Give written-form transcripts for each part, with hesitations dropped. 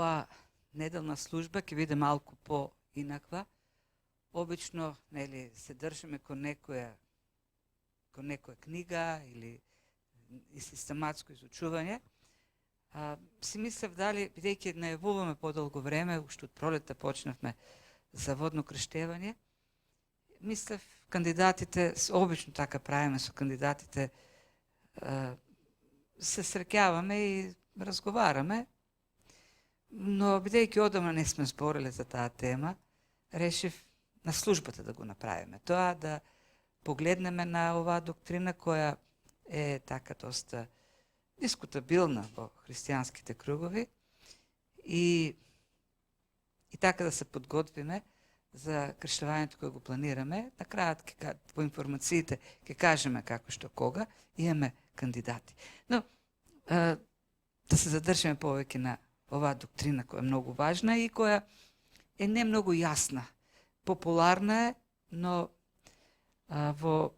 ова неделна служба ќе биде малку поинаква. Обично, нели, се држиме кон некоја книга или систематско изучување. Си мислев дали, бидејќи најавуваме подолго време, уште од пролета почнавме за водно крштевање, мислев кандидатите, обично така правиме со кандидатите, се среќаваме и разговараме, но бидејќи одамна не сме збориле за таа тема, решив на службата да го направиме. Тоа да погледнеме на оваа доктрина која е така доста дискутабилна во христијанските кругови и така да се подготвиме за крштевањето кое го планираме. На крајот по информациите ќе кажеме како што кога, имаме кандидати. Но да се задржиме повеќе на оваа доктрина која е многу важна и која е не многу јасна. Популарна е, но во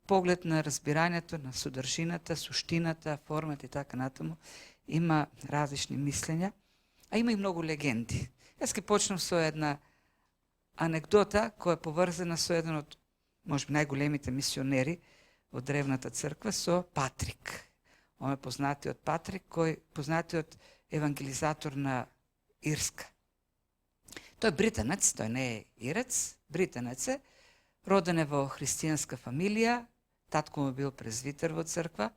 поглед на разбирањето, на содржината, суштината, формата и така натаму, има различни мислења, а има и многу легенди. Јас ќе почнам со една анекдота која е поврзана со еден од можеби најголемите мисионери од древната црква, со Патрик. Он е познатиот Патрик, познатиот евангелизатор на Ирска. Тој е британец, тој не е ирец, британец е, роден е во христијанска фамилија, татко му бил презвитер во црква.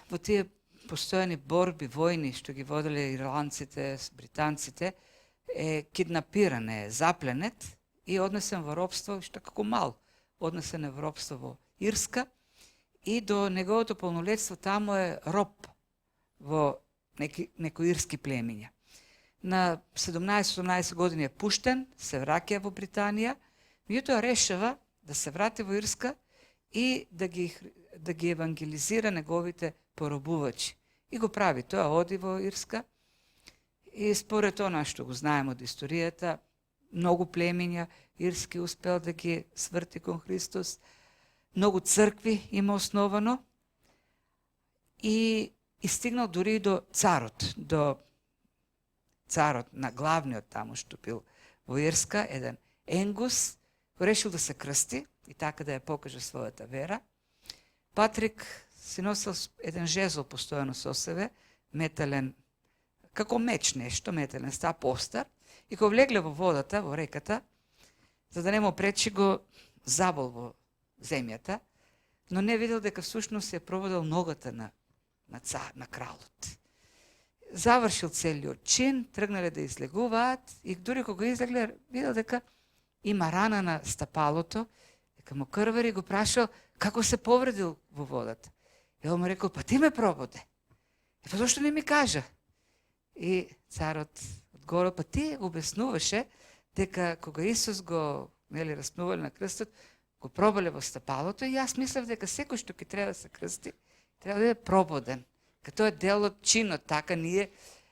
Во тие постојани борби, војни што ги воделе ирландците, британците, е киднапиран, е запленет и однесен во робство, што како мал, однесен е во робство во Ирска и до неговото полнолетство тамо е роб во некои ирски племиња. На 17-18 години е пуштен, се враќа во Британија, меѓутоа решава да се врати во Ирска и да ги евангелизира неговите поробувачи. И го прави тоа, оди во Ирска и според она што го знаеме од историјата, многу племиња ирски успел да ги сврти кон Христос, многу цркви има основано и стигнал дури и до царот на главниот таму што бил во Ирска, еден Енгус, кој решил да се крсти и така да ја покаже својата вера. Патрик си носил еден жезл постојано со себе, метален, како меч нешто, метален ста постар, и кога влегле во водата, во реката, за да не му пречи, го забол во земјата, но не видел дека всушност ја проводел ногата на кралот. Завршил целиот чин, тргнале да излегуваат и дури кога излегле, видел дека има рана на стапалото, дека му крвари, го прашал како се повредил во водата. И он му рекол, па ти ме прободе. Па зошто не ми кажа? И царот одговорил, па ти обяснуваше дека кога Исус го распнувале на крстот, го пробале во стапалото и јас мислев дека секој што ќе треба да се крсти, треба да е прободен. Като е дел од чинот, така ние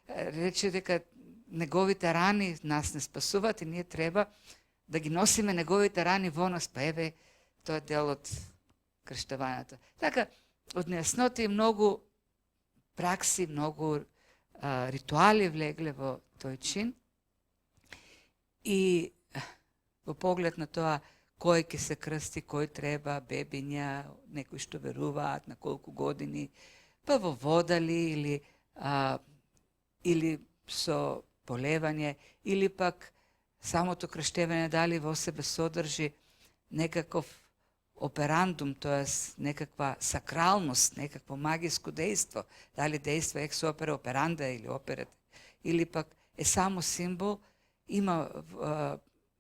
рече дека неговите рани нас не спасуваат и ние треба да ги носиме неговите рани во нас, па еве, тоа е дел од крштевањето. Така, од нејасноти многу пракси, многу ритуали влегле во тој чин и во поглед на тоа кој ќе се крсти, кој треба, бебиња, некои што веруваат, на колку години, па во вода ли, или со полевање, или пак самото крштевање дали во себе содржи некаков операндум, тоест некаква сакралност, некакво магиско дејство, дали дејство екс опера операнда или оперет, или пак е само символ, има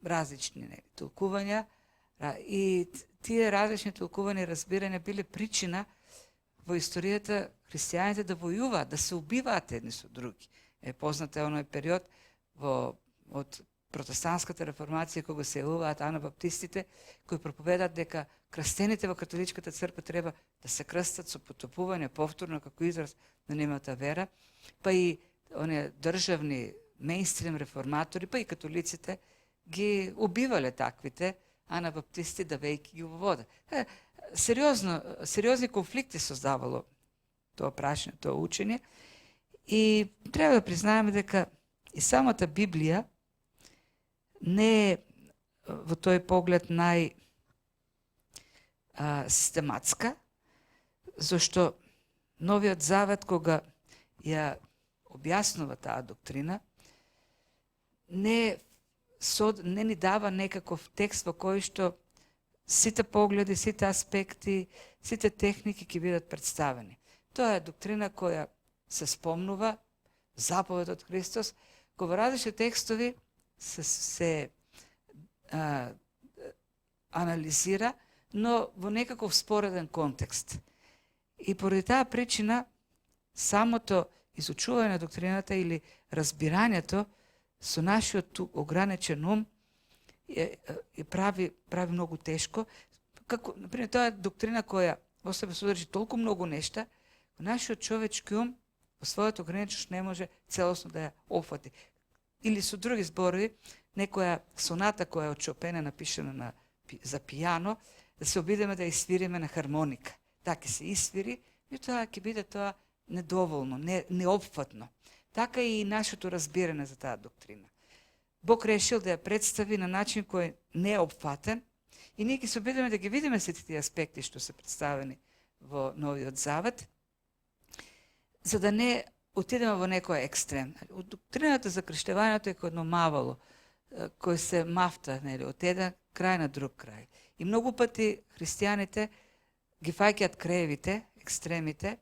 различни толкувања и тие различни толкувања и разбирања биле причина во историјата христијаните да војуваат, да се убиваат едни со други. Е познат е оној период од протестантската реформација кога се јавуваат анабаптистите кои проповедаат дека крстените во католичката црква треба да се крстат со потопување повторно како израз на нивната вера, па и оние државни мејнстрим реформатори, па и католиците ги убивале таквите анабаптисти давејќи ги во вода. Сериозни конфликти создавало тоа прашање, тоа учење и Треба да признаеме дека и самата Библија не е во тој поглед систематска, зашто Новиот Завет, кога ја објаснува таа доктрина, не ни дава некаков текст во кој што сите погледи, сите аспекти, сите техники ќе бидат представени. Тоа е доктрина која се спомнува, заповед од Христос, кога во различни текстови се анализира, но во некаков спореден контекст. И поради таа причина, самото изучување на доктрината или разбирањето со нашиот ограничен ум прави многу тешко. Како, например, тоа е доктрина која во себе содржи толку многу нешта, нашиот човечки ум во својата ограниченост не може целосно да ја опфати. Или со други зборови, некоја соната која е од Шопена напишана за пијано, да се обидеме да ја свириме на хармоника. Така се исвири, и тоа ќе биде тоа недоволно, неопфатно. Така и нашето разбирање за таа доктрина. Бог решил да ја представи на начин кој не е опфатен и ние ќе се обидеме да ги видиме сите тие аспекти што се представени во Новиот Завет, за да не отидеме во некој екстрем. Доктрината за крштевањето е кој едно мавало, кој се мафта од еден крај на друг крај. И многу пати христијаните ги фаќаат краевите, екстремите,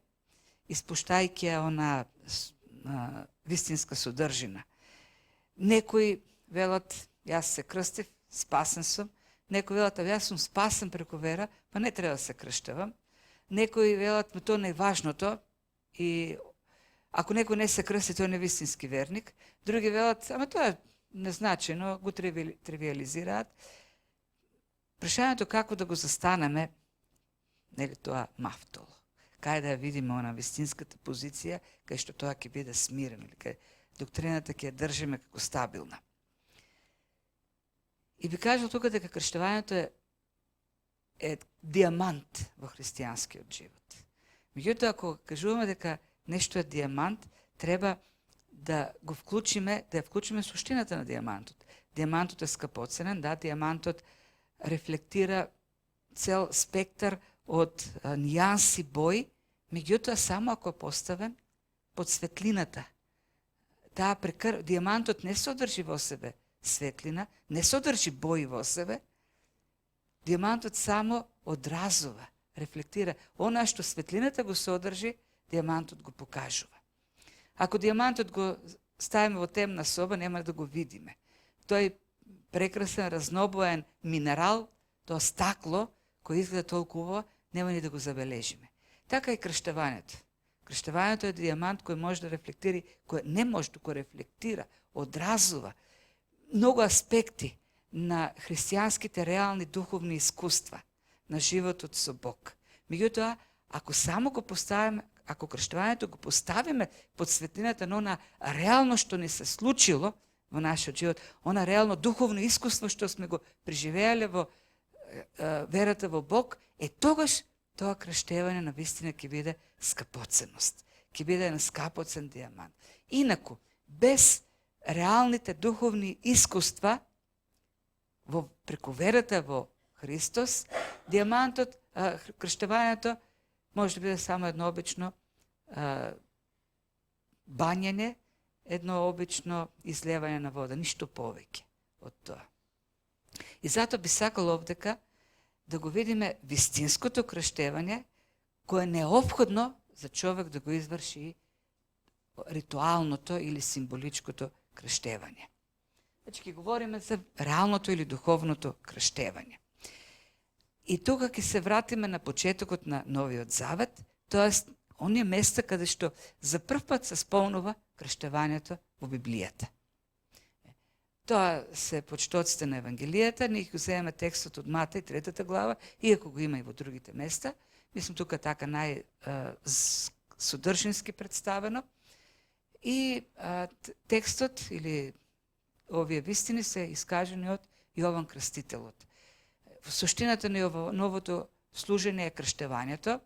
испуштајќи она вистинска содржина. Некои велат, јас се крстив, спасен сум. Некои велат, јас сум спасен преку вера, па не треба да се крштевам. Некои велат, тоа не е важното и ако некој не се крсти, тој не е вистински верник. Други велат, ама тоа е незначено, го тривиализираат. Прашањето како да го застанеме, нели тоа мафтоло. Кај да ја видиме она вистинската позиција, кај што тоа ќе биде смирено, или кај доктрината ќе ја држиме како стабилна. И би кажал тука дека крштевањето е диамант во христијанскиот живот. Меѓутоа, ако кажуваме дека нешто е диамант, треба да го вклучиме, да ја вклучиме суштината на диамантот. Диамантот е скапоценен, да, диамантот рефлектира цел спектар од нијанси бој, меѓутоа само ако е поставен под светлината. Диамантот не содржи во себе светлина, не содржи бои во себе. Диамантот само одразува, рефлектира. Она што светлината го содржи, диамантот го покажува. Ако диамантот го ставиме во темна соба, нема да го видиме. Тој прекрасен, разнобоен минерал, тоа стакло, кој изгледа толку убаво, нема ни да го забележиме. Така и крштевањето. Крштевањето е диамант кој може да рефлектира, кој не може да го рефлектира, одразува многу аспекти на христијанските реални духовни искуства, на животот со Бог. Меѓутоа, ако само го поставиме, ако крштевањето го поставиме под светлината на она реално што ни се случило во нашиот живот, она реално духовно искуство што сме го преживеале во верата во Бог, тогаш тоа крштевање на вистина ќе биде скапоценност, ќе биде на скапоцен диамант. Инаку, без реалните духовни искуства преку верата во Христос, диамантот, крштевањето може да биде само едно обично бањење, едно обично излевање на вода, ништо повеќе од тоа. И затоа би сакал овдека да го видиме вистинското крштевање, кое е неопходно за човек да го изврши ритуалното или символичкото крштевање. Значи, ќе говориме за реалното или духовното крштевање. И тука ќе се вратиме на почетокот на Новиот Завет, тоест оние места каде што за прв пат се спомнува крштевањето во Библијата. Тоа се почетоците на Евангелијата, ние ќе земеме текстот од Матеј, 3 глава, иако го има и во другите места. Мислам тука така најсодржински представено. И текстот или овие вистини се искажени од Јован Крстителот. Во суштината на новото служење е крштевањето.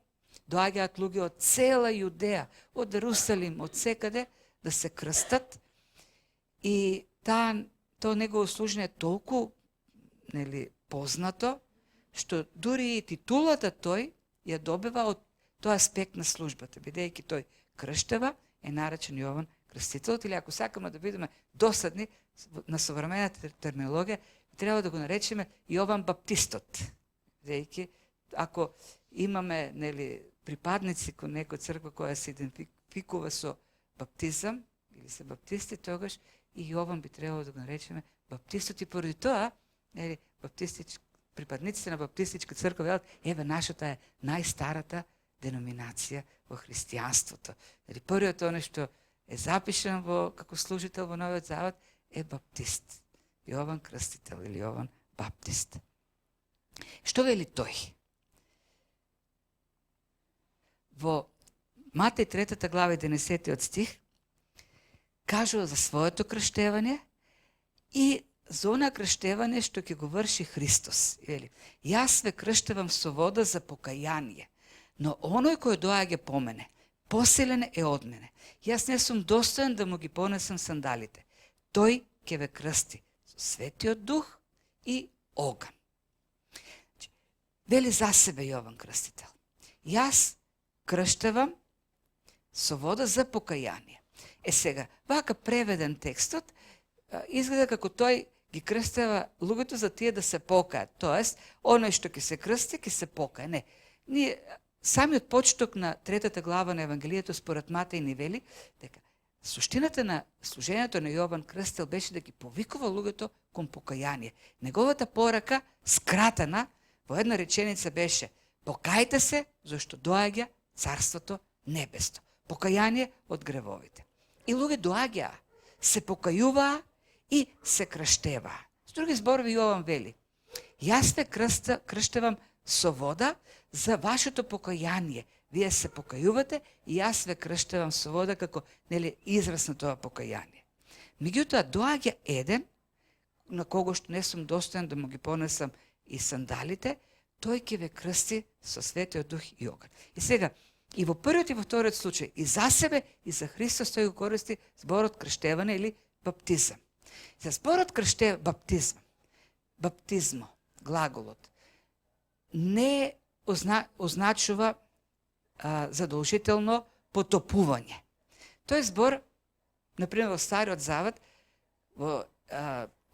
Доаѓаат луѓе од цела Јудеја, од Ерусалим, од секаде, да се крстат и то негово служење е толку познато, што дури и титулата тој ја добива од тој аспект на службата, бидејќи тој крштева, е наречен Јован Крстителот, или ако сакаме да бидеме досадни на современата терминологија, треба да го наречеме Јован Баптистот. Бидејќи ако имаме припадници кон некоја црква која се идентификува со баптизам или се баптисти, тогаш и Јован би требало да го наречеме Баптистот, и поради тоа припадниците на баптистичка црква велат, еве нашата е најстарата деноминација во христијанството. Првиот оне што е запишан како служител во Новиот Завет е баптист. Јован Крстител или Јован Баптист. Што вели тој? Во Матеј 3 глава 11 стих кажува за своето крштевање и за она крштевање што ќе го врши Христос. Вели, јас ве крштевам со вода за покаяние, но оној кој доаѓа по мене, посилен е од мене. Јас не сум достоен да му ги понесам сандалите. Тој ќе ве крсти со Светиот Дух и оган. Вели за себе Јован Крстител. Јас крштевам со вода за покаяние. Сега, вака преведен текстот, изгледа како тој ги крстева луѓето за тие да се покаат. Тоест, оној што ќе се крсти, ќе се покае. Не. Ние, самиот почеток на 3 глава на Евангелието според Матеј ни вели дека суштината на служењето на Јован Крстител беше да ги повикува луѓето кон покаяние. Неговата порака, скратена, во една реченица беше: покајте се, зашто доаѓа Царството небесно. Покаяние од гревовите. И луѓе доаѓаа, се покајуваа и се крштеваа. С други зборови Јован вели: јас ве крштевам со вода за вашето покаяние. Вие се покајувате и јас ве крштевам со вода како израз на тоа покаяние. Меѓутоа доаѓа еден на кого што не сум достоен да му ги понесам и сандалите, тој ќе ве крсти со Светиот Дух и оган. И сега, и во првиот и во вториот случај, и за себе, и за Христос тој го користи зборот крштеване или баптизам. За зборот баптизмо, глаголот, не означува задолжително потопување. Тој збор, например, во Стариот Завет, во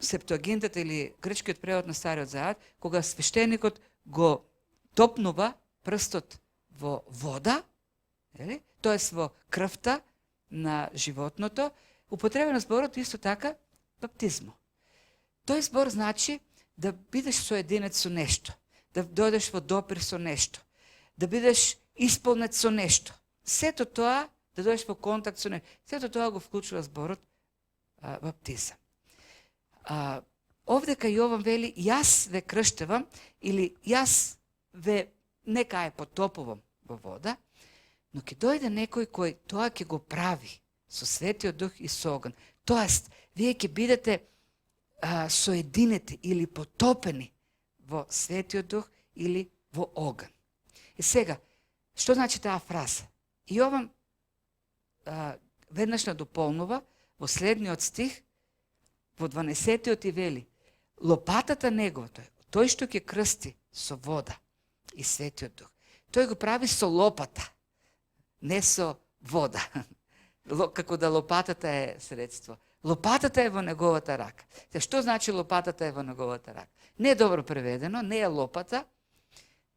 Септуагинтата или грчкиот превод на Стариот Завет, кога свештеникот го топнува прстот во вода, тоест во крвта на животното, употребено зборот исто така баптизмо. Тој збор значи да бидеш соединет со нешто, да дојдеш во допир со нешто, да бидеш исполнет со нешто. Сето тоа, да дојдеш во контакт со нешто, сето тоа го вклучува зборот баптизам. Овдека Јован вели: јас ве крштевам, или јас ве нека потопувам во вода, но ќе дојде некој кој тоа ќе го прави со Светиот Дух и со оган. Тоест, вие ќе бидете соединети или потопени во Светиот Дух или во оган. И сега, што значи таа фраза? Јован веднаш надополнува во следниот стих, во 12-тиот и вели: лопатата негова, тој што ќе крсти со вода и Светиот Дух, тој го прави со лопата, не со вода. Како да лопатата е средство. Лопатата е во неговата рака. Што значи лопатата е во неговата рака? Не е добро преведено, не е лопата.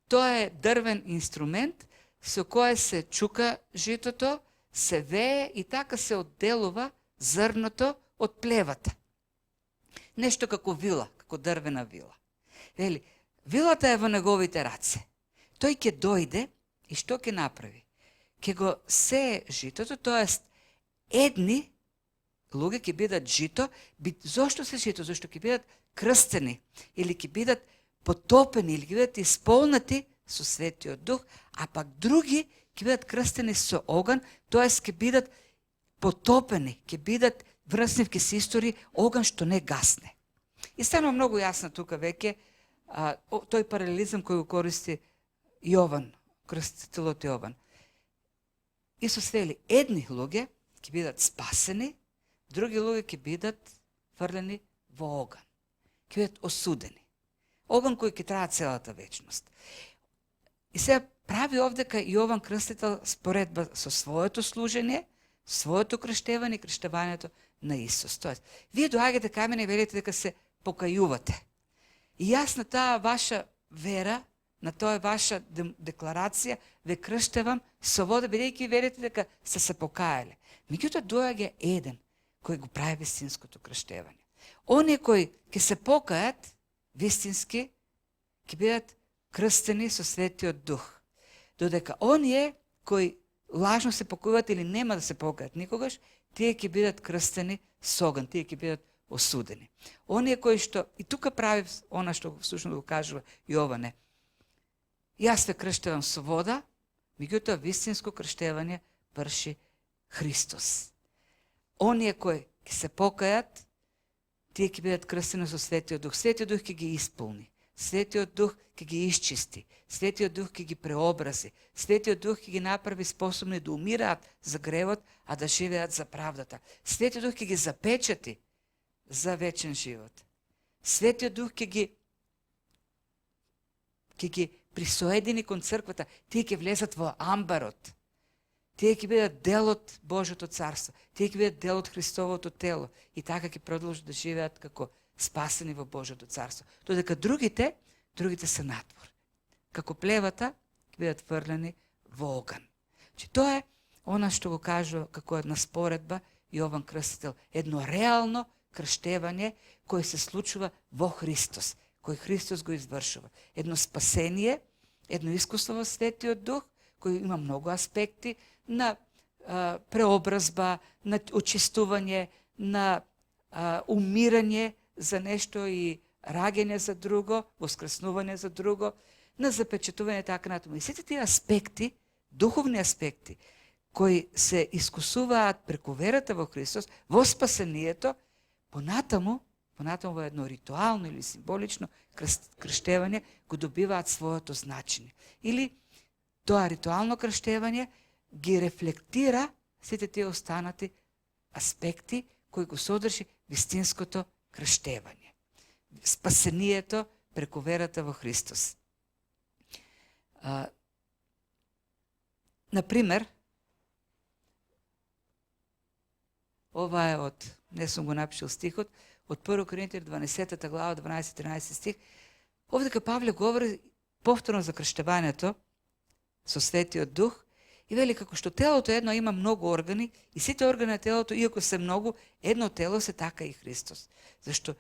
Тоа е дрвен инструмент со кој се чука житото, се вее и така се одделува зрното од плевата. Нешто како вила, како дрвена вила. Вели, вилата е во неговите раце. Тој ќе дојде и што ќе направи? Ќе го сее житото, тоест едни луѓе ќе бидат жито. Зошто се жито? Зошто ќе бидат крстени или ќе бидат потопени или ќе бидат исполнати со Светиот Дух, а пак други ќе бидат крстени со оган, тоест ќе бидат потопени, ќе бидат врснив, ќе се истори оган што не гасне. И станува многу јасно тука веќе тој паралелизам кој го користи Јован, Крстителот Јован. Исус вели, едни луѓе ќе бидат спасени, други луѓе ќе бидат фрлени во оган. Ќе бидат осудени. Оган кој ќе трае целата вечност. И сега прави овдека Јован Крстител споредба со своето служење, своето крштевање и крштевањето на Исус. Тоест, вие доаѓате кај мене и велите дека се покајувате. И јас на таа ваша вера, на тоа ваша декларација, ве крштевам со вода, бидејќи верите дека сте се покаяле. Меѓутоа доаѓа еден кој го прави вистинското крштевање. Оние кои ќе се покајат вистински, ќе бидат крстени со Светиот Дух. Додека оние кои лажно се покајуваат или нема да се покајат никогаш, тие ќе бидат крстени со оган, тие ќе бидат осудени. Оние кои што, и тука прави она што всушност го кажува Јоване, јас ве крштевам со вода, меѓутоа вистинско крштевање врши Христос. Оние кои ќе се покајат, тие ќе бидат крстени со Светиот Дух. Светиот Дух ќе ги исполни. Светиот Дух ќе ги исчисти. Светиот Дух ќе ги преобрази. Светиот Дух ќе ги направи способни да умираат за гревот, а да живеат за правдата. Светиот Дух ќе ги запечати за вечен живот. Светиот Дух ќе ги присоедини кон црквата. Тие ќе влезат во амбарот. Тие ќе бидат дел од Божјото царство. Тие ќе бидат дел од Христовото тело. И така ќе продолжат да живеат како спасени во Божјото царство. Додека другите се надвор. Како плевата ќе бидат фрлени во оган. Тоа е она што го кажува како една споредба Јован Крстител. Едно реално крштевање кој се случува во Христос, кој Христос го извршува. Едно спасение, едно искуство во Светиот Дух, кој има многу аспекти на преобразба, на очистување, на умирање за нешто и раѓање за друго, воскреснување за друго, на запечатување така натаму. И сите тие аспекти, духовни аспекти, кои се искусуваат преку верата во Христос, во спасението, понатаму во едно ритуално или символично крштевање го добиваат своето значење. Или тоа ритуално крштевање ги рефлектира сите тие останати аспекти кои го содржи вистинското крштевање. Спасението преку верата во Христос. Например, ова е не сум го напишал стихот, од 1 Коринтијани 12 глава, 12-13 стих. Овдека Павле говори повторно за крштевањето со Светиот Дух и вели како што телото едно има многу органи и сите органи на телото, иако се многу, едно тело се така и Христос. Зашто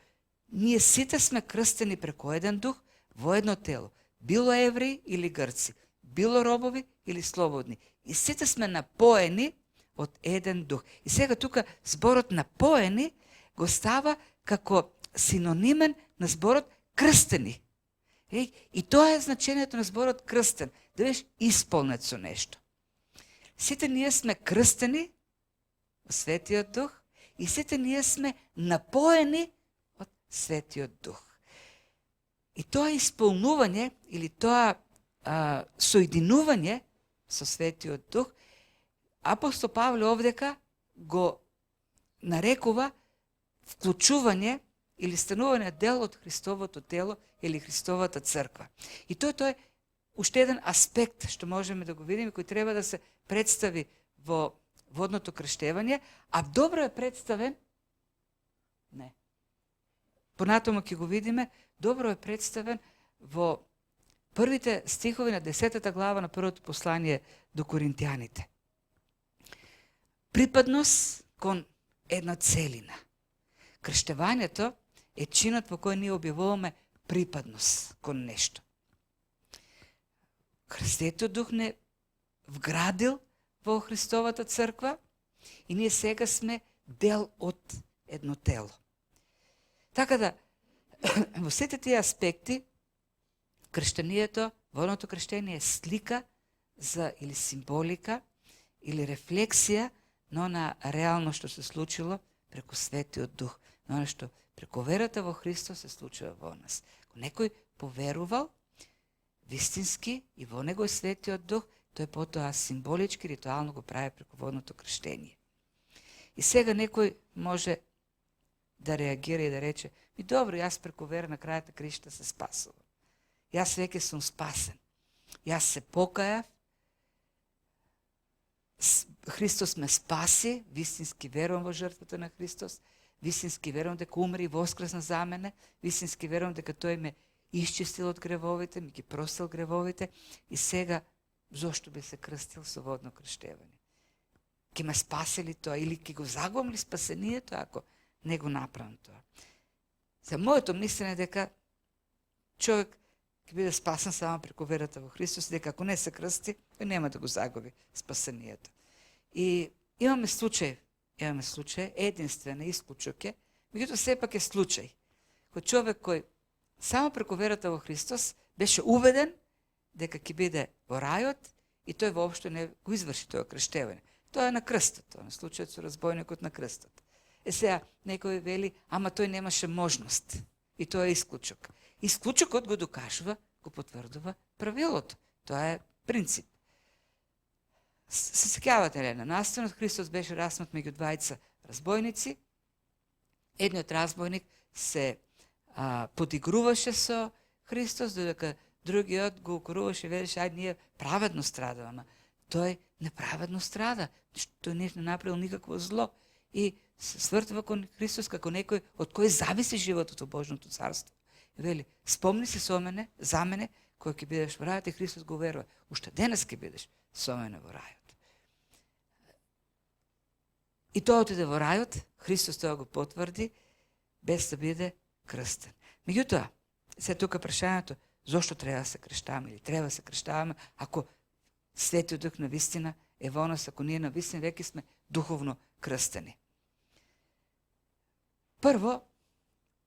ние сите сме крстени преку еден дух во едно тело. Било евреи или грци, било робови или слободни. И сите сме напоени од еден дух. И сега тука зборот напоени го става како синонимен на зборот крстени. И тоа е значењето на зборот крстен, да бидеш исполнет со нешто. Сите ние сме крстени во Светиот Дух и сите ние сме напоени од Светиот Дух. И тоа исполнување или тоа соединување со Светиот Дух, апостол Павле овдека го нарекува вклучување или станување дел од Христовото тело или Христовата црква. И тоа е уште еден аспект што можеме да го видиме, кој треба да се представи во водното крштевање, а добро е представен, не. Понатаму ќе го видиме, добро е представен во првите стихови на 10 глава на првото послание до Коринтијаните. Припадност кон една целина. Крштевањето е чинот во кој ние објавуваме припадност кон нешто. Светиот Дух не вградил во Христовата црква и ние сега сме дел од едно тело. Така да, во сите тие аспекти, крштението, водното крштение е слика за или символика или рефлексија на она реално што се случило преку Светиот Дух, на она што преку верата во Христос се случува во нас. Ако некој поверувал вистински и во него е Светиот Дух, тој потоа символички, ритуално го прави преку водното крштение. И сега некој може да реагира и да рече, ми добро, јас преку вера на крајот на краишта се спасувам. Јас веќе сум спасен. Јас се покајав, Христос ме спаси, вистински верувам во жртвата на Христос, вистински верувам дека умре и воскресна за мене, вистински верувам дека тој ме исчистил од гревовите, ми ги простил гревовите и сега зошто би се крстил со водно крштевање? Ке ме спасили тоа или ке го загубам ли спасението ако не го направам тоа? За моето мислење дека човек ќе биде спасен само преку верата во Христос, дека ако не се крсти, тој нема да го загуби спасението. И имаме случај, единствен исклучок е, меѓутоа сепак е случај, кој човек кој само преку верата во Христос беше уведен дека ќе биде во рајот и тој воопшто не го изврши тоа крштевање. Тоа е на крстот, тоа е случајот со разбойникот на крстот. Сега некој вели, ама тој немаше можност и тоа е исклучок. Исклучокот го докажува, го потврдува правилото. Тоа е принцип. Се сеќавате ли, на настанот Христос беше распнат меѓу двајца разбойници. Едниот разбойник се подигруваше со Христос, додека другиот го укоруваше и велеше, ајде ние праведно страдаваме. Тој неправедно страда, тој не направил никакво зло и се свртува кон Христос како некој од кој зависи животот во Божното царство. И вели, спомни се со мене, за мене, кој ќе бидеш во рајот, и Христос го верува. Уште денес ќе бидеш со мене во рајот. И тоа отиде во рајот, Христос тоа го потврди, без да биде крстен. Меѓутоа, се тука прашањето, зошто треба да се крштаваме или треба да се крштаваме, ако Светиот Дух на вистина е во нас, ако ние на вистина веќе сме духовно крстени. Прво,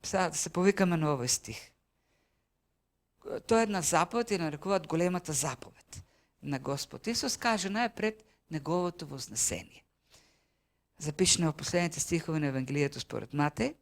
сега да се повикаме на овој стих. Тоа е една заповед и нарекуваат големата заповед на Господ Исус, каже најпред неговото вознесение. Запишено во последните стихови на Евангелието според Матеј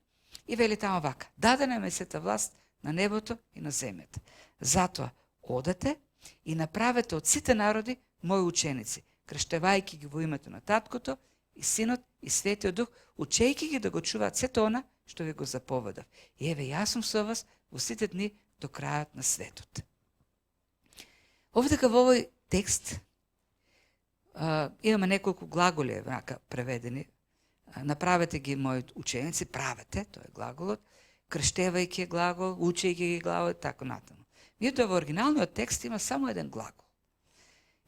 и вели тамо вака: дадена ми сета власт на небото и на земјата. Затоа одете и направете од сите народи мои ученици, крштевајќи ги во името на Таткото и Синот и Светиот Дух, учејќи ги да го чуваат сето она што ви го заповедав. И еве, јас сум со вас во сите дни до крајот на светот. Овдека во овој текст имаме неколку глаголи преведени. Направете ги мои ученици, правете, тоа е глаголот, крштевајќи е глагол, учејќи ги глагол и така натаму. Меѓутоа во оригиналниот текст има само еден глагол.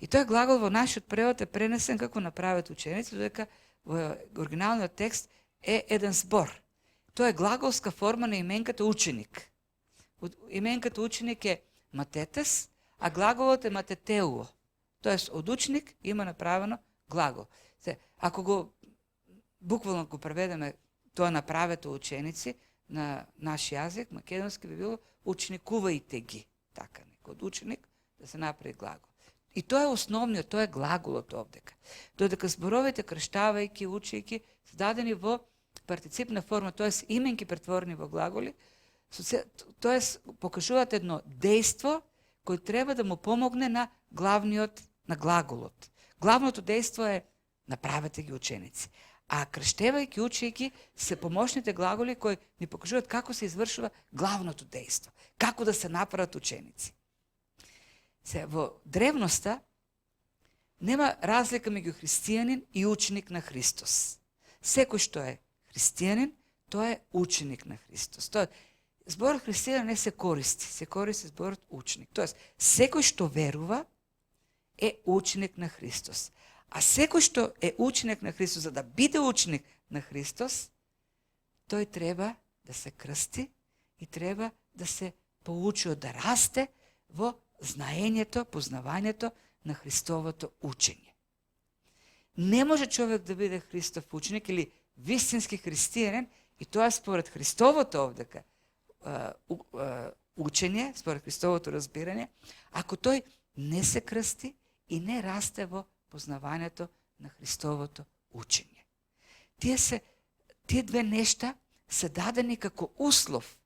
И тој глагол во нашиот превод е пренесен како направете ученици, додека во оригиналниот текст е еден збор. Тоа е глаголска форма на именката ученик. Именката ученик е матетес, а глаголот е матетеуо. Тоест, од ученик има направено глагол. Ако го буквално го преведеме тоа направете ученици на наш јазик, македонски би било ученикувајте ги. Така, од ученик да се направи глагол. И тоа е основниот, тоа е глаголот овдека. Додека зборовите крштавајќи, учејќи се дадени во партиципна форма, тоест именки претворени во глаголи, тоест покажуваат едно дејство кој треба да му помогне на главниот, на глаголот. Главното дејство е направете ги ученици. А крштевајќи, учејќи се помошните глаголи кои ни покажуваат како се извршува главното дејство, како да се направат ученици. Во древноста нема разлика меѓу христијанин и ученик на Христос. Секој што е христијанин, тој е ученик на Христос. Зборот христијан не се користи зборот ученик. Тоест, секој што верува е ученик на Христос. А секој што е ученик на Христос, за да биде ученик на Христос, тој треба да се крсти и треба да се поучи да расте во знаењето, познавањето на Христовото учење. Не може човек да биде Христов ученик или вистински христијанин, и тоа според Христовото овдека учење, според Христовото разбирање, ако тој не се крсти и не расте во познавањето на Христовото учење. Тие две нешта се дадени како услов.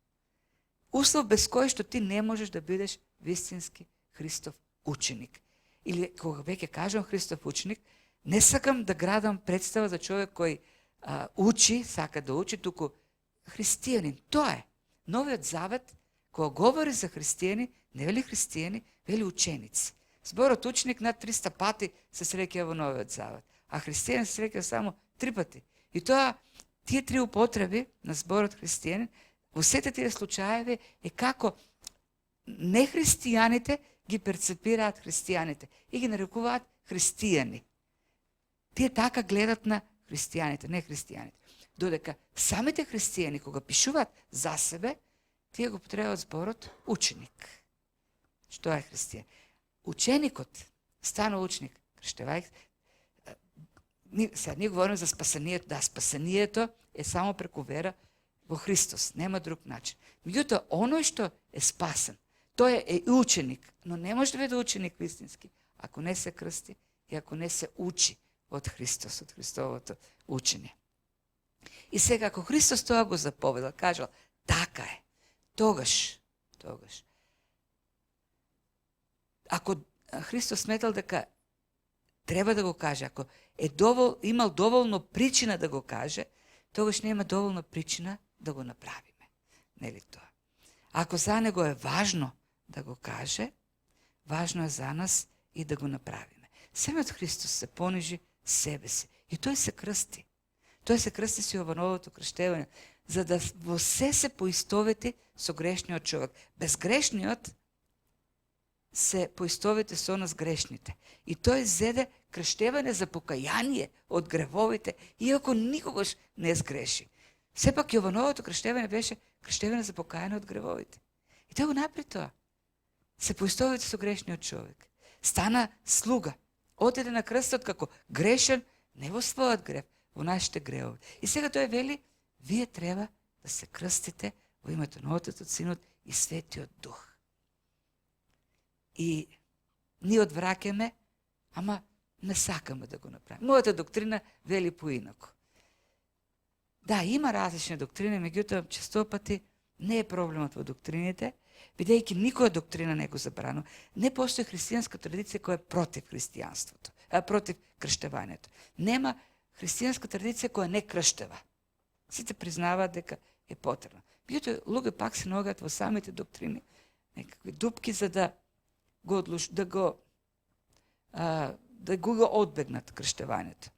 Услов без кој што ти не можеш да бидеш вистински Христов ученик. Или кога веќе кажам Христов ученик, не сакам да градам представа за човек кој учи, сака да учи, туку християнин. Тоа е. Новиот завет, кога говори за христијани, не вели христијани, вели ученици. Зборот ученик над 300 пати се среќа во Новиот завет, а христијан се среќа само 3 пати. И тоа, тие 3 употреби на зборот христијанин, во сите тие случаеви е како нехристијаните ги перцепираат христијаните и ги нарекуваат христијани. Тие така гледат на христијаните, не христијаните. Додека самите христијани, кога пишуваат за себе, тие го потребуваат зборот ученик. Што е христијан? Ученикот стана ученик, крштевајќи. Сега ние говорим за спасението. Да, спасението е само преку вера во Христос, нема друг начин. Меѓутоа, оној што е спасен, тој е и ученик, но не може да биде ученик вистински, ако не се крсти и ако не се учи од Христос, од Христовото учење. И сега, ако Христос тоа го заповедал, кажал, така е, тогаш, ако Христос сметал дека треба да го каже, ако имал доволно причина да го каже, тогаш нема доволно причина да го направиме. Нели тоа? Ако за него е важно да го каже, важно е за нас и да го направиме. Самиот Христос се понижи себе си и тој се крсти. Тој се крсти си во новото крштевање, за да во се поистовети со грешниот човек. Безгрешниот се поистовети со нас грешните. И тој зеде крштевање за покаяние од гревовите, иако никогаш не сгреши. Сепак Јовановото крштевање беше крштевање за покаяние од гревовите. И тој го направи тоа. Се поистовети со грешниот човек. Стана слуга. Отиде на крстот како грешен, не во својот грев, во нашите гревови. И сега тој вели, вие треба да се крстите во името на Отецот, Синот и Светиот Дух. И ние одвраќаме, ама не сакаме да го направиме. Мојата доктрина вели поинако. Да, има различни доктрини, меѓутоа честопати не е проблемот во доктрините, бидејќи никоја доктрина не го забранува. Не постои христијанска традиција која е против христијанството, против крштевањето. Нема христијанска традиција која не крштева. Сите признаваат дека е потребно. Меѓутоа луѓе пак се наоѓаат во самите доктрини некакви дупки за да го одбегнат крштевањето.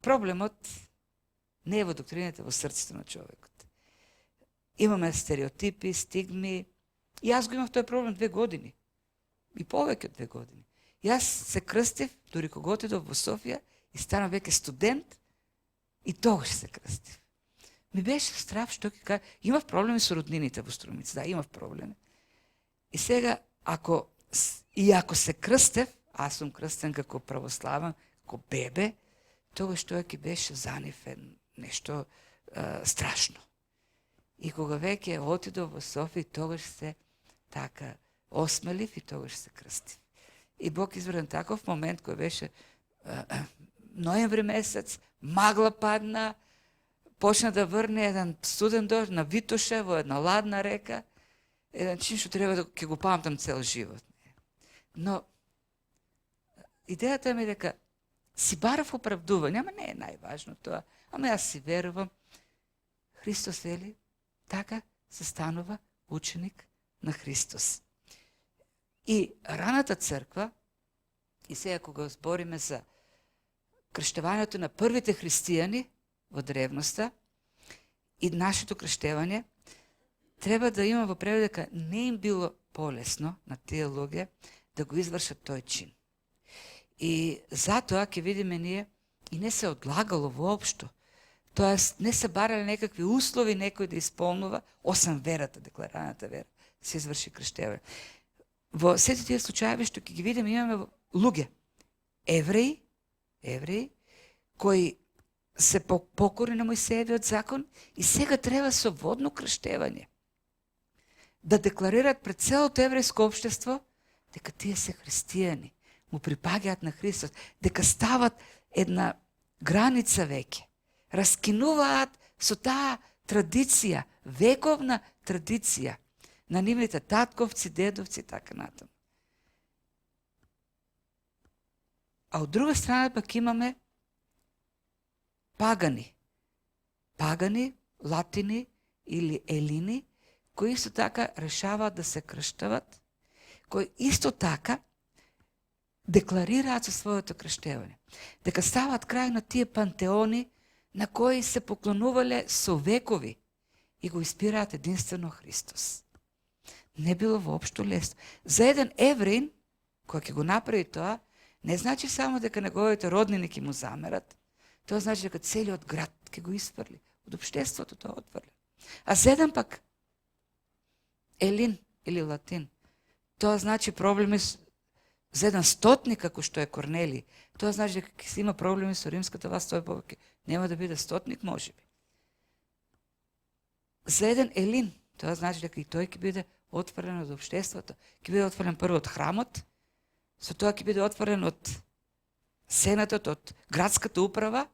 Проблемот не е во доктрините, во срцето на човекот. Имаме стереотипи, стигми. И јас го имав тој проблем 2 години. И повеќе од 2 години. Јас се крстив, дури кога отидов во Софија и станав веќе студент, и тогаш се крстив. Ми беше страв што ќе кажа. Имав проблеми со роднините во Струмица. Да, имав проблеми. И сега, ако се крстев, аз сум крстен како православен, како бебе, тогаш тоа ќе беше за нив нешто страшно. И кога веќе отидов во Софија, тогаш се така осмелив и тогаш се крстив. И Бог избра таков момент кој беше ноември месец, магла падна, почна да врне еден студен дожд на Витоша во една ладна река, еден чин што треба да ќе го памтам цел живот. Но идејата ми е дека си барав оправдување, ама не е најважно тоа, ама јас си верувам. Христос вели, така се станува ученик на Христос. И раната црква, и сега кога збориме за крштевањето на првите христијани во древноста и нашето крштевање, треба да има во превод дека не им било полесно на тие луѓе да го извршат тој чин. И затоа ќе видиме ние и не се одлагало воопшто. Тоест не се барале некакви услови некој да исполнува, осам верата, деклараната вера, се изврши крштевање. Во сите тие случаи што ќе ги видиме, имаме луѓе, евреи, кои се покорни на Мојсеевиот закон и сега треба со водно крштевање да декларираат пред целото еврејско општество дека тие се христијани, му припаѓаат на Христос, дека стават една граница веќе. Раскинуваат со таа традиција, вековна традиција на нивните татковци, дедовци и така натаму. А од друга страна пак имаме Pagani, Latini ili Elini, koji isto така решават да се кръщават, koji isto така декларираат със своето кръщеване. Дека стават крај на тие пантеони на кои се поклонувале со векови и го избираат единствено Христос. Не било воопшто лесно. За еден евреин, кој ќе го направи тоа, не значи само дека неговите роднини ќе му замерат, тоа значи дека целиот град ќе го изфрли. Од општеството тоа отфрли. А за еден пак Елин или Латин, тоа значи проблеми за еден стотник, како што е Корнели. Тоа значи дека ќе има проблеми со римската власт, тој повеќе нема да биде стотник, можеби. За еден Елин, тоа значи дека и тој ќе биде отврен од општеството, ќе биде отврен прво од храмот, со тоа ќе биде отврен од сенатот, од градската управа,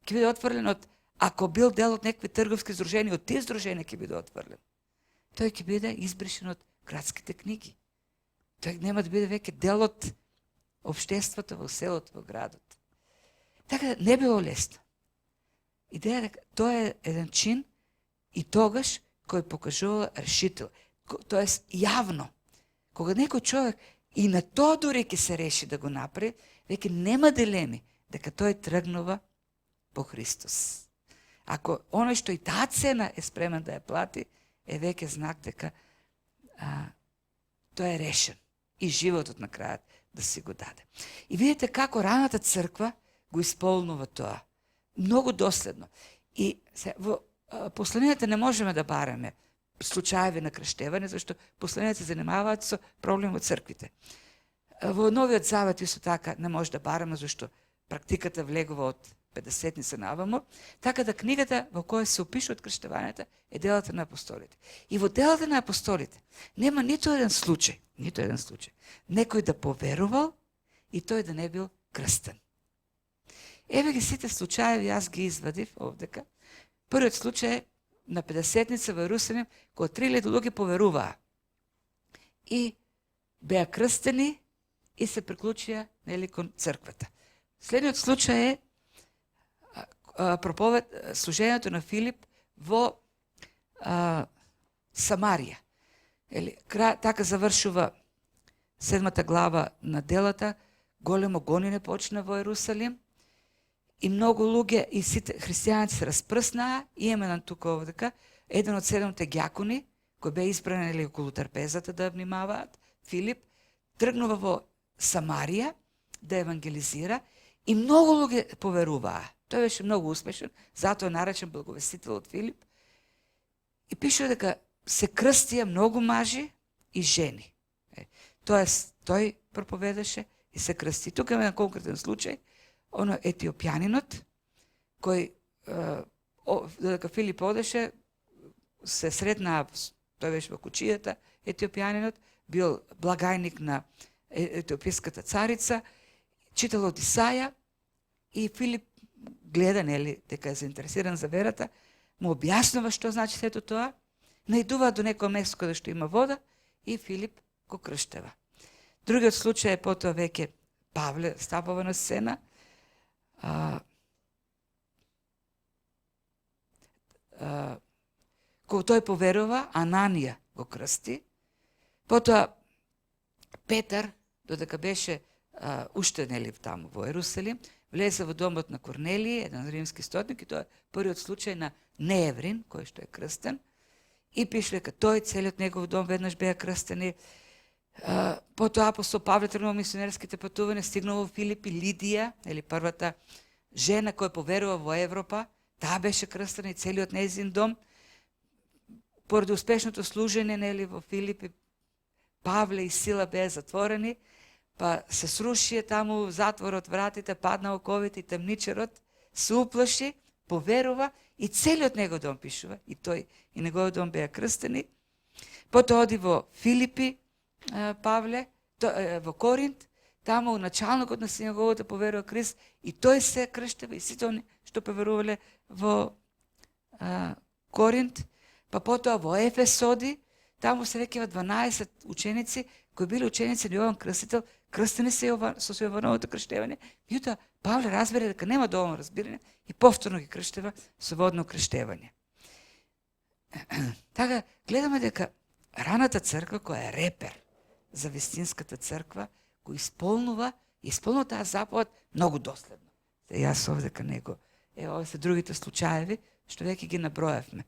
ќе биде отврен од, ако бил дел од некои трговски здруженија, од тие здруженија ќе биде отврен. Тој ќе биде избришен од градските книги. Тој нема да биде веќе дел од општеството во селото, во градот. Така не било лесно. Идеја дека тоа е еден чин и тогаш кој покажува решител. Тоест јавно. Кога некој човек и на тоа дури ќе се реши да го направи, веќе нема дилеми дека тој тргнува по Христос. Ако оној што и таа цена е спремен да ја плати, е веќе знак дека тој е решен и животот на крајот да си го даде. И видите како раната црква го исполнува тоа. Многу доследно. И во посланијата не можеме да бараме случаеви на крштевање, зашто посланијата се занимаваат со проблем во црквите. Во Новиот Завет исто така не може да бараме, зашто практиката влегува од 50-ници навамо, така да книгата во која се опишуваат крштевањата е делата на апостолите. И во делата на апостолите нема ниту еден случај, некој да поверувал и тој да не бил крстен. Еве ги сите случаеви, јас ги извадив овдека. Првиот случај е на 50-ница во Јерусалим, кога 3000 луѓе поверуваа и беа крстени и се приклучија кон црквата. Следниот случај е служењето на Филип во Самарија. Така завршува 7 глава на делата, големо гонење почна во Јерусалим и многу луѓе и сите христијаници се распрснаа. И имаме тука овдека еден од 7 ѓакони кој бе избран околу трпезата да внимаваат, Филип, тргнува во Самарија да евангелизира и многу луѓе поверуваа. Тој беше многу успешен, затоа е наречен благовестител од Филип. И пише дека се крстија многу мажи и жени. Тоест, тој проповедаше и се крсти. Тука има конкретен случај, оно етиопјанинот, кој, додека Филип одеше, се сретнаа, тој беше во кучијата, етиопјанинот, бил благајник на етиописката царица, читал од Исаја и Филип гледа, дека е заинтересиран за верата, му објаснува што значи сето тоа, најдува до некој место каде што има вода и Филип го крштева. Другиот случај е потоа веќе Павле стапува на сцена. Кога тој поверува, Ананија го крсти. Потоа Петар, додека беше уште таму во Јерусалим, влезе во домот на Корнелиј, еден римски стотник, и тоа е првиот случај на нееврин, кој што е крстен. И пише дека тој, целиот негов дом веднаш беа крстени. Потоа апостол Павле тргнува мисионерските патувања, стигнува во Филип и Лидија, првата жена која поверува во Европа, таа беше крстена и целиот нејзин дом. Поради успешното служење во Филип, Павле и Сила беа затворени, па се срушија таму затворот, вратите, падна оковите и темничарот се уплаши, поверува и целиот негов дом, пишува, и тој и неговиот дом беа крстени. Потоа оди во Филипи, Павле, во Коринт, таму началникот на синагогата поверува Христ и тој се крштева и сите они што поверувале во Коринт. Па потоа во Ефес оди, таму се рекева 12 ученици кои биле ученици на Јован Крстител, крстени се со Јовановото крштевање. Меѓутоа Павле разбере дека нема доволно разбирање и повторно ги крштева со водно крштевање. Така, гледаме дека раната црква, која е репер за вистинската црква, го исполнува таа заповед многу доследно. Јас овдека него, овие се другите случаеви, што веќе ги наброевме,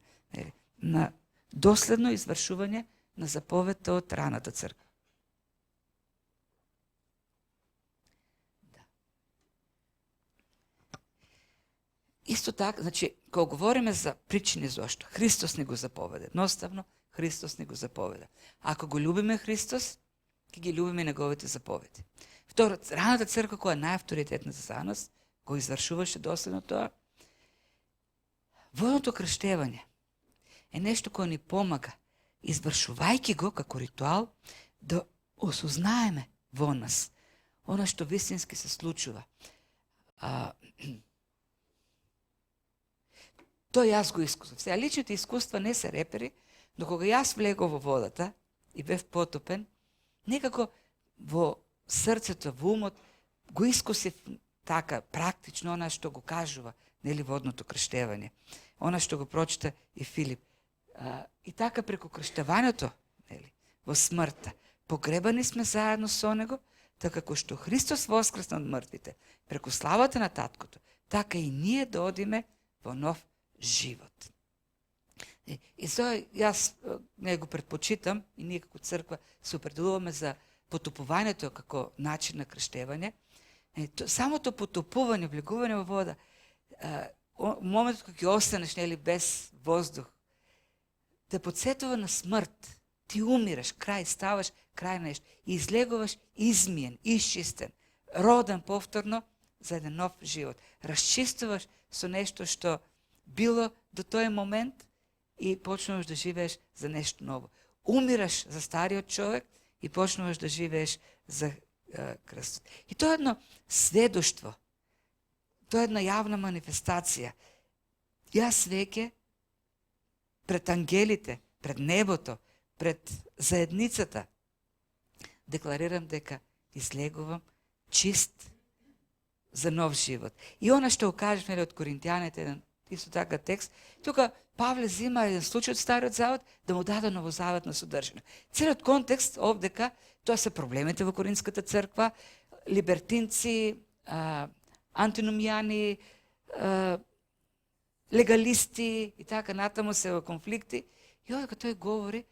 на доследно извршување на заповедта од раната црква. Исто така, значи, кога говориме за причини зошто, Христос ни го заповеда. Едноставно, Христос ни го заповеда. Ако го љубиме Христос, ќе ги љубиме неговите заповеди. Второ, раната црква, која е најавторитетна за нас, го извршуваше доследно тоа. Водното крштевање е нешто кое ни помага, извршувајќи го како ритуал, да осознаеме во нас она што вистински се случува. Тоа јас го искусав. Сега, личните искуства не се репери, но кога јас влегов во водата и бев потопен, некако во срцето, во умот, го искусив така практично она што го кажува, нели, водното крштевање. Она што го прочита и Филип. И така преку крштевањето, нели, во смртта, погребани сме заедно со него, така како што Христос воскресна од мртвите, преку славата на Таткото, така и ние да одиме во нов живот. И тоа јас не го предпочитам, и ние како црква се определуваме за потопувањето како начин на крштевање. Самото потопување, влегување во вода, моментот кога ќе останеш, нели, без воздух, те подсетува на смрт. Ти умираш, крај, ставаш крај нешто и излегуваш измиен, исчистен, роден повторно за еден нов живот. Расчистуваш со нешто што било до тој момент и почнуваш да живееш за нешто ново. Умираш за стариот човек и почнуваш да живееш за крстот. И тоа е едно сведоштво. Тоа е една јавна манифестација. Јас веќе пред ангелите, пред небото, пред заедницата декларирам дека излегувам чист за нов живот. И она што го кажем од Коринтијаните, еден исто така текст, тука Павле зима еден случај од Стариот Завет да му даде новозаветно содржина. Целиот контекст овдека, тоа се проблемите во Коринската црква, либертинци, антиномијани, легалисти и така натаму се во конфликти. И овдека тој говори,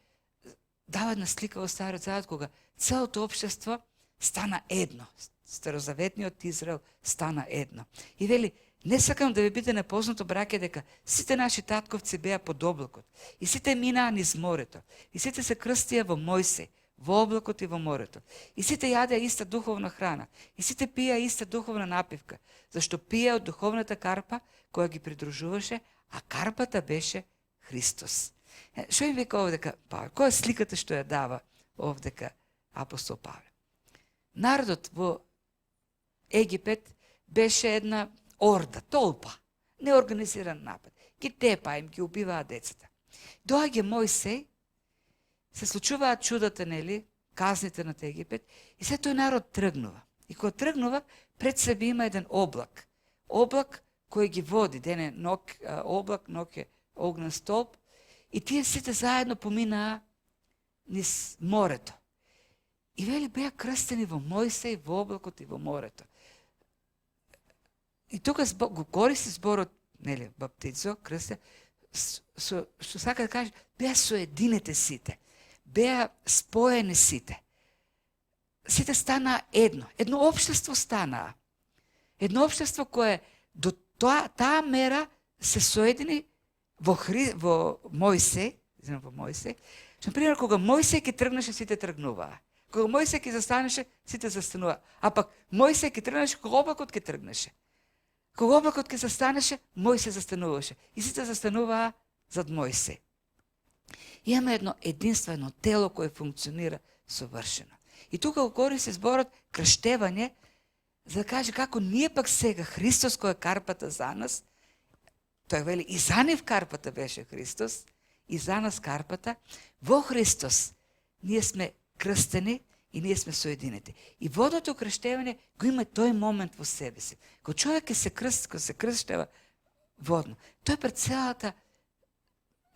дава една слика во Стариот Завет кога целото општество стана едно. Старозаветниот Израел стана едно. И вели, не сакам да ви биде непознато, браке, дека сите наши татковци беа под облакот, и сите минаа низ морето, и сите се крстија во Мојсей, во облакот и во морето. И сите јадеа иста духовна храна, и сите пија иста духовна напивка, зашто пија од духовната карпа која ги придружуваше, а карпата беше Христос. Што им века овдека Павле? Која е сликата што ја дава овдека апостол Павле? Народот во Египет беше една орда, толпа, неорганизиран напад. Ги тепаа им, ги убиваа децата. Доаѓа Мојсей, се случуваат чудата, нели, казните над Египет, и се тој народ тргнува. И кога тргнува, пред себе има еден облак. Облак кој ги води, ден е облак, ног е огнен столб, и тие сите заедно поминаа низ морето. И вели беа крстени во Мојсей, во облакот и во морето. И тука го користи зборот, нели, баптизо, крстја, што сака да каже, беа соединете сите, беа споени сите. Сите станаа едно. Едно општество станаа. Едно општество кое до таа мера се соедини во Мојсей, што, например, кога Мојсей ќе тргнеше, сите тргнуваа. Кога Мојсей ќе застанеше, сите застануваа. А пак Мојсей ќе тргнеше, кога облакот ќе тргнеше. Кога облакот ќе застанеше, Мојсей застануваше. И сите застануваа зад Мојсей. Имаме едно единствено тело кое функционира совршено. И тука го користи зборот крштевање, за да каже како ние пак сега, Христос кој е карпата за нас, тој вели и за нив карпата беше Христос, и за нас карпата, во Христос ние сме крстени и ние сме соединети. И водното кръщеване го има тој момент во себе си. Кога човек кога се крштева водно, тој пред целата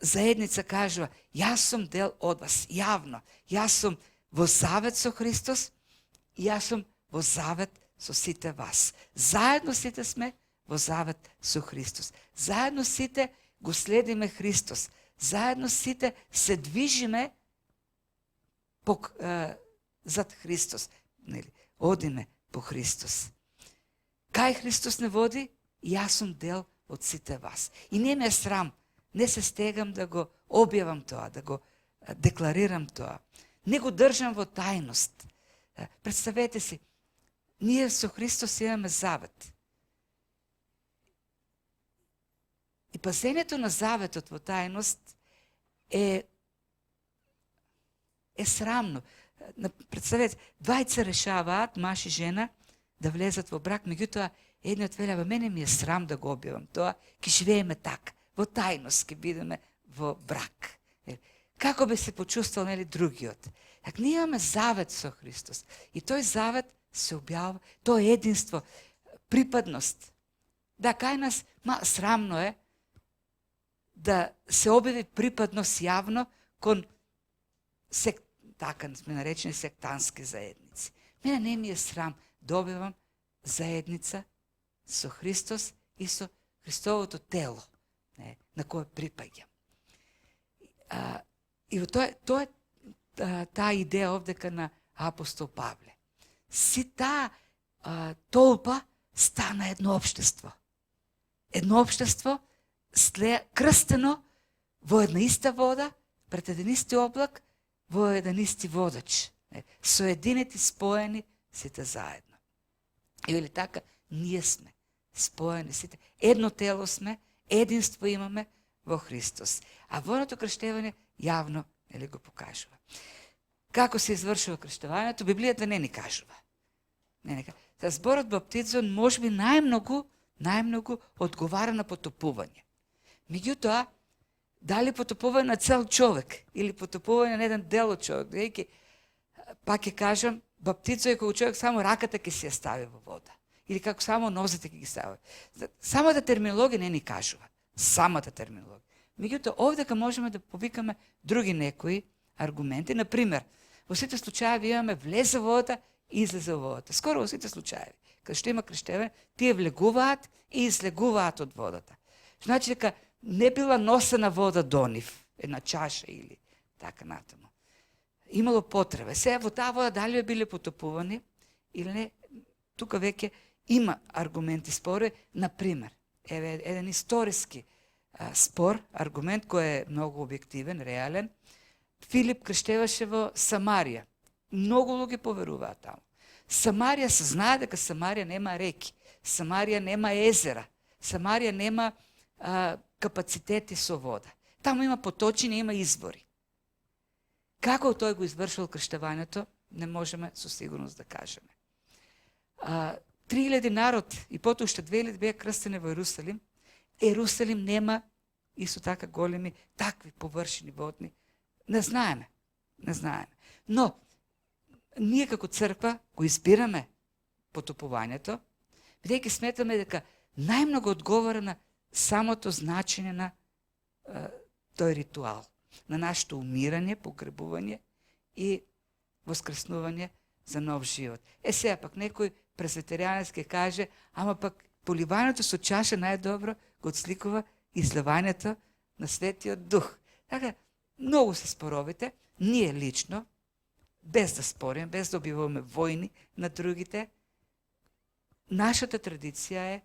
заедница кажува, јас сум дел од вас, јавно. Јас сум во завет со Христос и јас сум во завет со сите вас. Заедно сите сме во завет со Христос. Заедно сите го следиме Христос. Заедно сите се движиме зад Христос. Нели? Одиме по Христос. Кај Христос не води, јас сум дел од сите вас. И не ме срам, не се стегам да го објавам тоа, да го декларирам тоа. Не го држам во тајност. Представете си, ние со Христос имаме завет. И пазењето на заветот во тајност е срамно. Представете, двајца решаваат, маж и жена, да влезат во брак, меѓутоа едниот велева, мене ми е срам да го објавам тоа, ќе живееме така, во тајност ќе бидеме во брак. Како би се почувствал, нели, другиот? Ние имаме завет со Христос и тој завет се објавува, тоа единство, припадност. Да, кај нас срамно е да се објави припадност јавно кон така сме наречени сектански заедници. Мене не ми е срам да објавам заедница со Христос и со Христовото тело, на кое припаѓам. И тоа е таа идеја овдека на апостол Павле. Си таа толпа стана едно општество. Едно општество крстено во една иста вода, пред еден исти облак, во еден исти водач. Соединети, споени, сите заедно. Или така, ние сме споени сите. Едно тело сме, единство имаме во Христос. А водното крштевање јавно го покажува. Како се извршува крштевањето, Библијата не ни кажува. Зборот баптизон можеби најмногу одговара на потопување. Меѓутоа, дали потопување на цел човек или потопување на еден дел од човек, дејќи, пак ќе кажам, баптизо е кога човек само раката ќе се ја стави во вода. Или како само нозете ќе ги стави. Самата терминологија не ни кажува. Самата терминологија. Меѓутоа, овдека можеме да повикаме други некои аргументи. Например, во сите случаи имаме влезе во водата и излезе во водата. Скоро во сите случаи, кога што има крштевање, тие влегуваат и излегуваат од водата. Значи дека не била носена вода до нив, една чаша или така натаму. Имало потреба. Сега во таа вода дали биле потопувани или не, тука веќе има аргументи, спори. Например, еве еден историски спор, аргумент кој е многу објективен, реален. Филип крштеваше во Самарија. Многу луѓе поверуваат таму. Самарија се знае дека Самарија нема реки, Самарија нема езера, Самарија нема капацитети со вода. Таму има поточини, има извори. Како тој го извршил крштевањето, не можеме со сигурност да кажеме. 3000 народ и потоа уште 2000 беа крстени во Ерусалим. Ерусалим нема исто така големи такви површини водни. Не знаеме. Но ние како црква го избираме потопувањето, бидејќи сметаме дека најмногу одговара на самото значење на тој ритуал, на нашето умирање, погребување и воскреснување за нов живот. Сега пак некој пресветеријанец ќе каже, ама пак поливањето со чаша најдобро го отсликува изливањето на Светиот Дух. Така, многу се споровите, ние лично, без да спорим, без да објавуваме војни на другите, нашата традиција е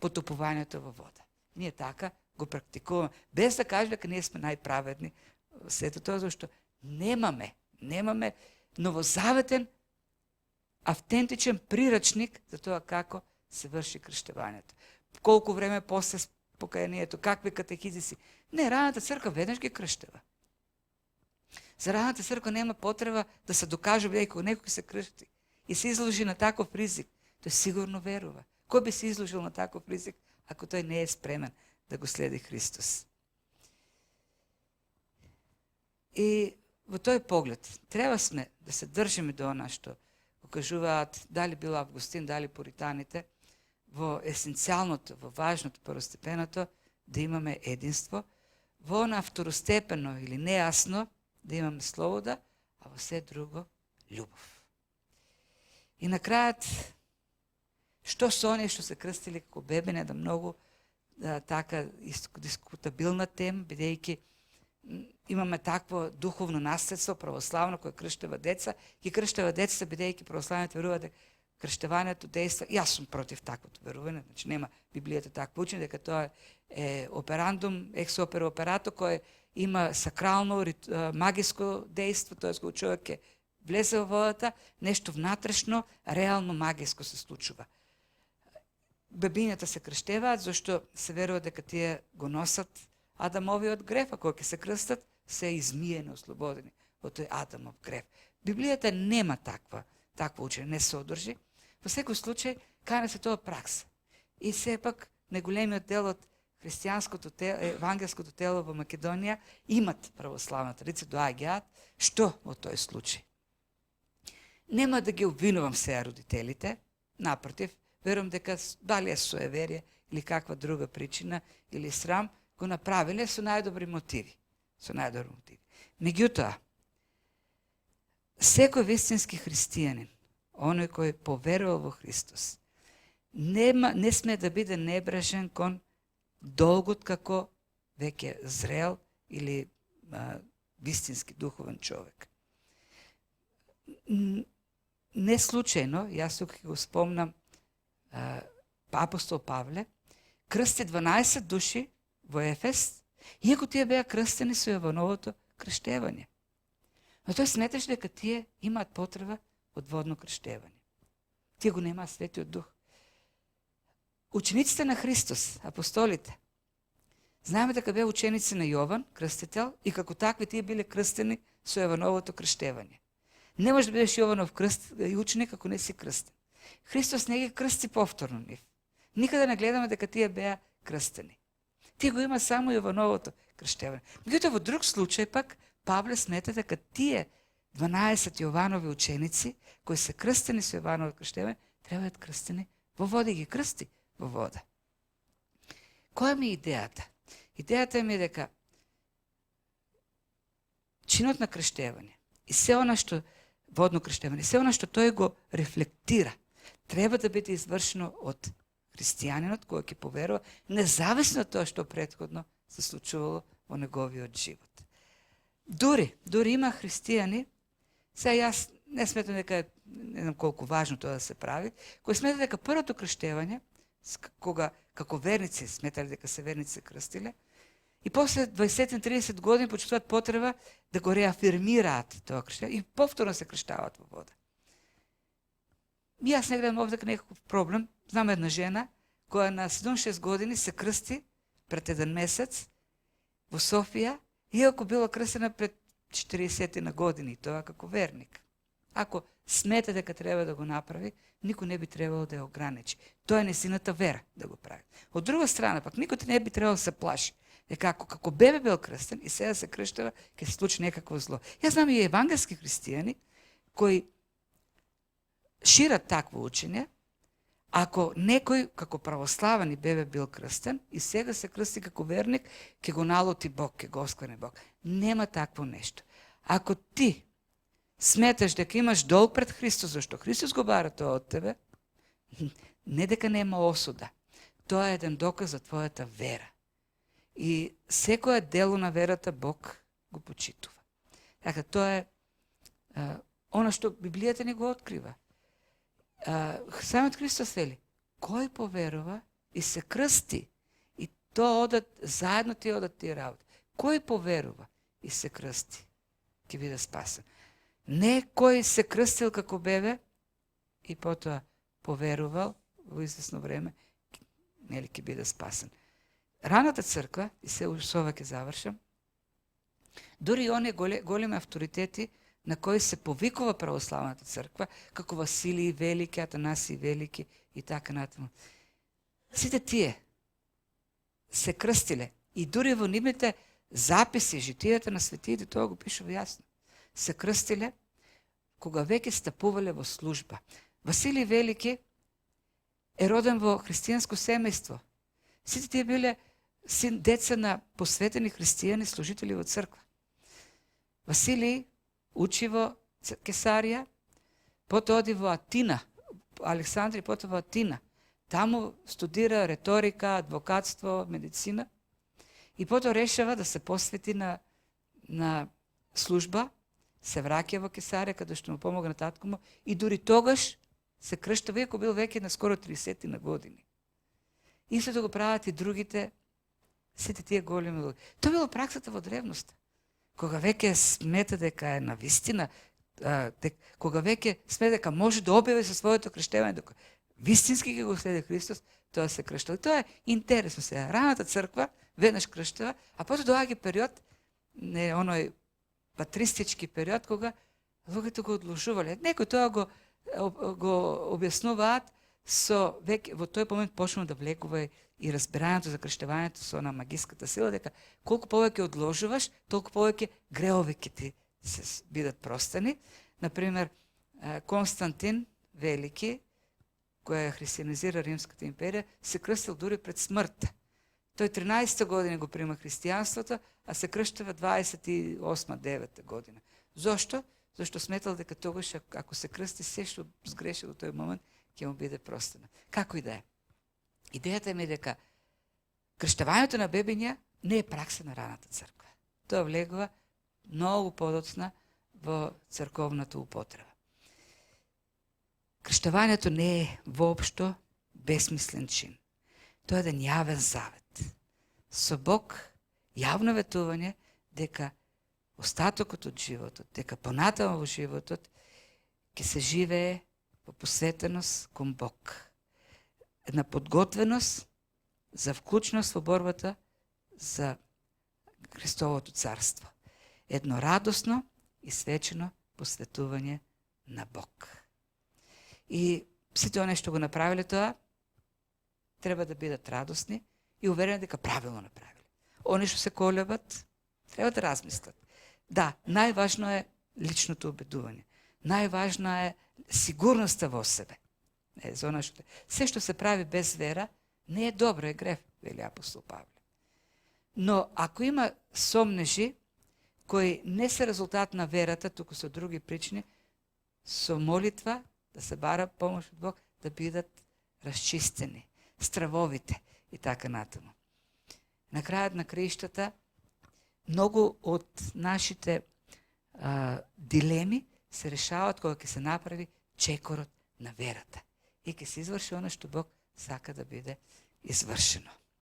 потопувањето во вода. Ние така го практикуваме, без да кажем дека ние сме најправедни. Сето тоа зашто немаме новозаветен, автентичен прирачник за тоа како се врши крштевањето. Колку време после покајанието, какви катехизиси. Не, раната црква веднаш ги крштева. За раната црква нема потреба да се докаже дека некој се кршти и се изложи на таков ризик. Тој сигурно верува. Кој би се изложил на таков ризик ако тој не е спремен да го следи Христос? И во тој поглед треба сме да се држиме до она што го кажуваат дали било Августин, дали пуританите, во есенцијалното, во важното, првостепеното, да имаме единство, во она второстепено или нејасно да имаме слобода, а во се друго љубов. И на крајот, што со оние што се крстили како бебе, не да многу така дискутабилна тема, бидејќи имаме такво духовно наследство, православно, кое крштева деца, ги крштева децата, бидејќи православните веруваат дека крштевањето дејства. Јас сум против таквото верување, значи нема Библијата такво учење, дека тоа е операндум, екс опера операто, кој има сакрално, магиско дејство, тоа кога човек ќе влезе во водата, нешто внатрешно, реално магиско се случува. Бебињата се крштеваат, зашто се верува дека тие го носат Адамовиот греф, а кога ќе се крстат, се измиени, ослободени од тој Адамов греф. Библијата нема такво учење, не се одржи. Во секој случај, кај се тоа пракса. И сепак, неголемиот дел од христијанското евангелското тело во Македонија имат православна традиција, доаѓаат. Што во тој случај? Нема да ги обвинувам сега родителите, напротив, верувам дека дали е суеверие или каква друга причина или срам, го направиле со најдобри мотиви. Меѓутоа, секој вистински христијанин, оној кој поверува во Христос, не сме да биде небрежен кон долгот како веќе зрел или вистински духовен човек. Не случајно, јас тук го спомнам, апостол Павле крсти 12 души во Ефес, иако тие беа крстени со Јовановото крштевање. Но тој сметаш дека тие имаат потреба од водно крштевање. Тие го немаат Светиот Дух. Учениците на Христос, апостолите, знаеме дека беа ученици на Јован, крстител, и како такви тие биле крстени со Јовановото крштевање. Не може да бидеш Јованов ученик ако не си крстен. Христос не ги крсти повторно нив. Никаде не гледаме дека тие беа крстени. Тие го има само Јовановото крштевање. Меѓутоа во друг случај пак Павле смета дека тие 12 Јованови ученици кои се крстени со Јованово крштевање треба да крстени во вода и ги крсти во вода. Која ми е идејата? Идејата ми е дека чинот на крштевање и се она што водно крштевање, се она што тој го рефлектира, треба да биде извршено од христијанинот кој ќе поверува, независно од тоа што претходно се случувало во неговиот живот. Дури има христијани, сега јас не сметам дека не знам колку важно тоа да се прави, кои сметат дека првото крштевање, кога како верници сметале дека се верници се крстиле, и после 20-30 години почувствуваат потреба да го реафирмираат тоа крштевање и повторно се крштаваат во вода. Јас не гледам овде некаков проблем. Знам една жена која на 7-6 години се крсти пред еден месец во Софија, иако била крстена пред 40 на години, тоа како верник. Ако смета дека треба да го направи, никој не би требало да ја ограничи. Тоа е несината вера да го прави. Од друга страна, пак никој не би требало да се плаши дека како бебе бил крстен и сега се крштава, ќе се случи некакво зло. Јас знам и евангелски христијани кои шират такво учење, ако некој како православен бебе бил крстен и сега се крсти како верник, ќе го налоти Бог, ќе го оскверни Бог. Нема такво нешто. Ако ти сметаш дека имаш долг пред Христос, зашто Христос го бара тоа од тебе, не дека нема осуда. Тоа е еден доказ за твојата вера. И секое дело на верата Бог го почитува. Така, тоа е она што Библијата ни го открива. Самиот Христос вели, кој поверува и се крсти, и тоа одат, заедно ти одат тие работи. Кој поверува и се крсти, ќе биде спасен. Не кој се крстил како бебе и потоа поверувал во известно време, нели ќе биде спасен. Раната црква, и се со ова ќе завршам, дури и оние големи авторитети на кои се повикува православната црква, како Василий Велики, Атанасий Велики и така натаму. Сите тие се крстиле и дури во нивните записи, житијата на светиите, тоа го пишува јасно. се крстиле кога веќе стапувале во служба. Василий Велики е роден во христијанско семејство. Сите тие биле деца на посветени христијани, служители во црква. Василий учи во Кесарија, потоа оди во Атина, Александрија, потоа во Атина. Таму студира реторика, адвокатство, медицина и потоа решава да се посвети на служба, се враќа во Кесарија, каде што му помогна татко му и дури тогаш се крштава, иако бил веќе на скоро 30 на години. Исто да го прават и другите, сите тие големи луѓе. Тоа било праксата во древноста. Кога веќе смета дека е навистина, кога веќе смета дека може да објави со своето крштевање, дека вистински ќе го следи Христос, тоа се крштава. Тоа е интересно сега. Раната црква веднаш крштава, а потоа доаѓа период, не оној патристички период, кога луѓето го одложувале. Некои тоа го објаснуваат со веќе во тој момент почнува да влегува и разбирањето за крштевањето со на магиската сила, дека колку повеќе одложуваш, толку повеќе греови ќе ти се бидат простени. Например, Константин Велики, кој христијанизира Римската империја, се крстил дури пред смртта. Тој 13 година го прима христијанството, а се крштава 28-9 година. Зошто? Зашто сметал дека тогаш, ако се крсти, се што сгреши во тој момент, ќе му биде простено. Како и да е. Идејата ми е дека крштавањето на бебиња не е пракса на раната црква. Тоа влегува многу подоцна во црковната употреба. Крштавањето не е воопшто безсмислен чин. Тоа е еден јавен завет. Со Бог јавно ветување дека остатокот од животот, дека понатаму во животот ќе се живее во посветеност кон Бог. Една подготвеност за вклучност во борбата за Христовото царство. Едно радосно и свечено посветување на Бог. И сите оние што го направиле тоа, треба да бидат радосни и уверени дека правилно направиле. Оние што се колебат, треба да размислат. Да, најважно е личното убедување. Најважна е сигурноста во себе. Се што се прави без вера, не е добро, е грев, вели апостол Павле. Но ако има сомнежи, кои не се резултат на верата, туку со други причини, со молитва, да се бара помош од Бог, да бидат расчистени, стравовите и така натаму. На крајот на краиштата, многу од нашите дилеми се решават кога ќе се направи чекорот на верата и ќе се изврши оно што Бог сака да биде извршено.